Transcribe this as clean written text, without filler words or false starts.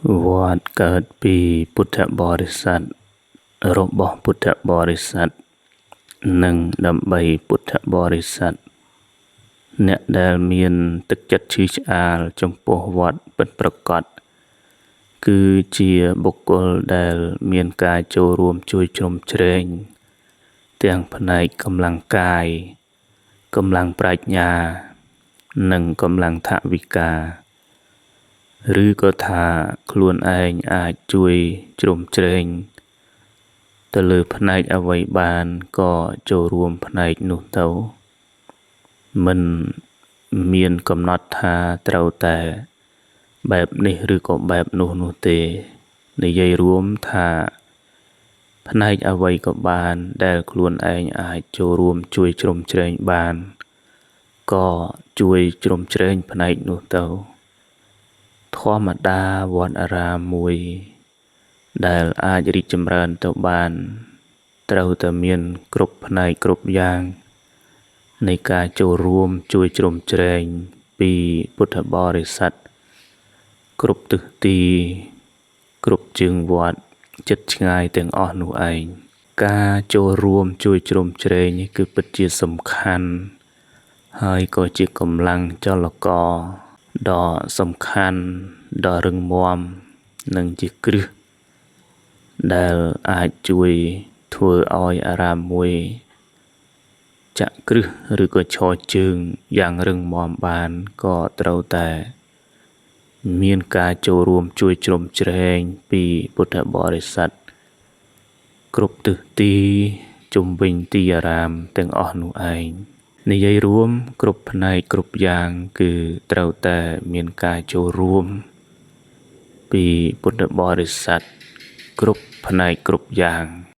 វត្តកើតពីពុទ្ធបរិស័ទរបស់ពុទ្ធបរិស័ទនិងដើម្បីពុទ្ធបរិស័ទអ្នកដែលមានទឹកចិត្តឈឺឆ្អាលចំពោះវត្តពិតប្រាកដគឺជាបុគ្គលដែលមានការចូលរួមជួយជ្រោមជ្រែងទាំងផ្នែកកម្លាំងកាយកម្លាំងប្រាជ្ញានិងកម្លាំងថវិកាឬក៏ថាខ្លួនឯងអាចជួយជ្រោមជ្រែងទៅលើផ្នែកអ្វីបានក៏ចូលរួមផ្នែកនោះទៅមិនមានកំណត់ថាត្រូវតែបែបនេះឬក៏បែបនោះនោះទេនិយាយរួមថាផ្នែកអ្វីក៏បានដែលខ្លួនឯងអាចចូលរួមជួយជ្រោមជ្រែងបានក៏ជួយជ្រោមជ្រែងផ្នែកនោះទៅធម្មតាវត្តអារាមមួយដែលអាចរីកចម្រើនទៅបានត្រូវតែមានគ្រប់ផ្នែកគ្រប់យ៉ាងនៃការចូលរួមជួយជ្រោមជ្រែងពីពុទ្ធបរិស័ទគ្រប់ទិសទីគ្រប់ជើងវត្តចិត្តឆ្ងាយទាំងអស់នោះឯងការចូលរួមជួយជ្រោមជ្រែងនេះគឺពិតជាសំខាន់ហើយក៏ជាកម្លាំងចលករដ៏សំខាន់ដ៏រឹងមាំនិងជាគ្រឹះដែលអាចជួយធ្វើឲ្យអារាមមួយចាក់គ្រឹះឬក៏ឈរជើងយ៉ាងរឹងមាំបានក៏ត្រូវតែមានការចូលរួមជួយជ្រោមជ្រែងពីពុទ្ធបរិស័ទគ្រប់ទិសទីជុំវិញទីអារាមទាំងអស់នោះឯងនិយាយរួមគ្រប់ផ្នែកគ្រប់យ៉ាងគឺត្រូវតែមានការចូលរួមពីពុទ្ធបរិស័ទគ្រប់ផ្នែកគ្រប់យ៉ាង